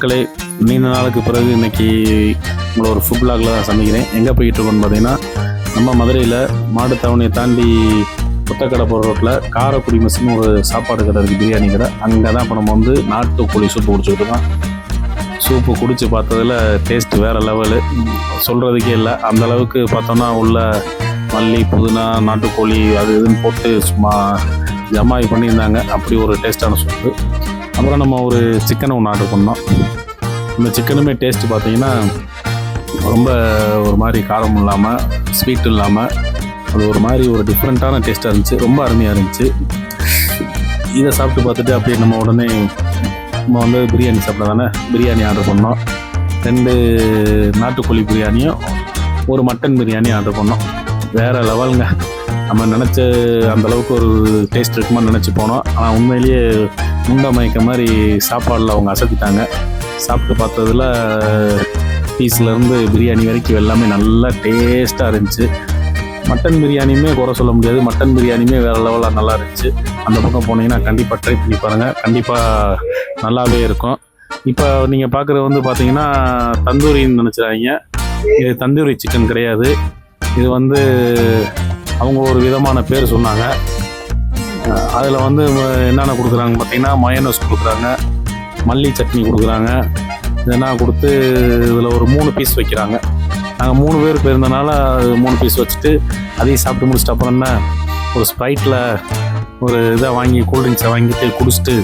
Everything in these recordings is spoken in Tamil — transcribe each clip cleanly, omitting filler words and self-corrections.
மக்களே, நீண்ட நாளுக்கு பிறகு இன்றைக்கி உங்களை ஒரு ஃபுட் பிளாகில் தான் சந்திக்கிறேன். எங்கே போய்கிட்டு இருக்கோன்னு பார்த்தீங்கன்னா, நம்ம மதுரையில் மாட்டுத்தாவணியை தாண்டி புத்தக்கடை போகிற ரோட்டில் காரைக்குடி மெஸ்ஸுன்னு ஒரு சாப்பாடு கடை இருக்குது, பிரியாணி கடை. அங்கே தான் இப்போ நம்ம வந்து நாட்டுக்கோழி சூப்பு குடிச்சிக்கிட்டு இருக்கோம். சூப்பு குடித்து பார்த்ததில் டேஸ்ட்டு வேறு லெவலு, சொல்கிறதுக்கே இல்லை. அந்தளவுக்கு பார்த்தோன்னா உள்ள மல்லி, புதினா, நாட்டுக்கோழி அது இதுன்னு போட்டு சும்மா ஜமாய் பண்ணியிருந்தாங்க. அப்படி ஒரு டேஸ்ட்டான சூப்பு. அப்புறம் நம்ம ஒரு சிக்கனை ஒன்று ஆர்டர் பண்ணோம். இந்த சிக்கனுமே டேஸ்ட்டு பார்த்தீங்கன்னா ரொம்ப ஒரு மாதிரி காரம் இல்லாமல், ஸ்வீட் இல்லாமல், அது ஒரு மாதிரி ஒரு டிஃப்ரெண்ட்டான டேஸ்ட்டாக இருந்துச்சு. ரொம்ப அருமையாக இருந்துச்சு. இதை சாப்பிட்டு பார்த்துட்டு அப்படியே நம்ம உடனே நம்ம வந்து பிரியாணி சாப்பிட தானே பிரியாணி ஆர்டர் பண்ணோம். 2 நாட்டுக்கோழி பிரியாணியும் ஒரு மட்டன் பிரியாணி ஆர்டர் பண்ணோம். வேறு லெவலுங்க. நம்ம நினச்ச அந்தளவுக்கு ஒரு டேஸ்ட் இருக்குமான்னு நினச்சி போனோம். ஆனால் உண்மையிலேயே முண்டை மயக்க மாதிரி சாப்பாடில் அவங்க அசத்திட்டாங்க. சாப்பிட்டு பார்த்ததில் பீஸ்லேருந்து பிரியாணி வரைக்கும் எல்லாமே நல்லா டேஸ்ட்டாக இருந்துச்சு. மட்டன் பிரியாணியுமே குறை சொல்ல முடியாது. மட்டன் பிரியாணியுமே வேறு லெவலாக நல்லா இருந்துச்சு. அந்த பக்கம் போனீங்கன்னா கண்டிப்பாக ட்ரை பண்ணி பாருங்கள். கண்டிப்பாக நல்லாவே இருக்கும். இப்போ நீங்கள் பார்க்குறது வந்து பார்த்தீங்கன்னா தந்தூரின்னு நினச்சிடாதீங்க. இது தந்தூரி சிக்கன் கிடையாது. இது வந்து அவங்க ஒரு விதமான பேர் சொன்னாங்க. அதில் வந்து என்னென்ன கொடுக்குறாங்க பார்த்தீங்கன்னா, மயோனஸ் கொடுக்குறாங்க, மல்லி சட்னி கொடுக்குறாங்க. இதெல்லாம் கொடுத்து இதில் ஒரு 3 பீஸ் வைக்கிறாங்க. நாங்கள் 3 பேர் போயிருந்தனால 3 பீஸ் வச்சுட்டு அதையும் சாப்பிட்டு முடிச்சிட்டு அப்புறம் என்ன ஒரு ஸ்ப்ரைட்டில் ஒரு இதை வாங்கி கூல்ட்ரிங்க்ஸை வாங்கிட்டு குடிச்சிட்டு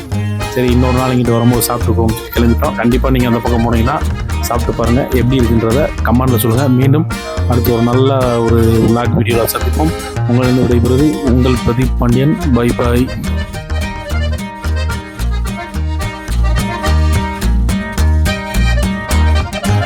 சரி இன்னொரு நாள் இங்கிட்டு வரும்போது சாப்பிட்டு கிளம்பிட்டோம். கண்டிப்பாக நீங்கள் அந்த பக்கம் போனீங்கன்னா சாப்பிட்டு பாருங்கள். எப்படி இருக்குன்றத கமெண்டில் சொல்லுங்கள். மீண்டும் அடுத்து ஒரு நல்ல ஒரு விளாக் வீடியோவில் சந்திப்போம். உங்களிடம் விடைபெறுவது உங்கள் பிரதீப் பாண்டியன். Bye bye.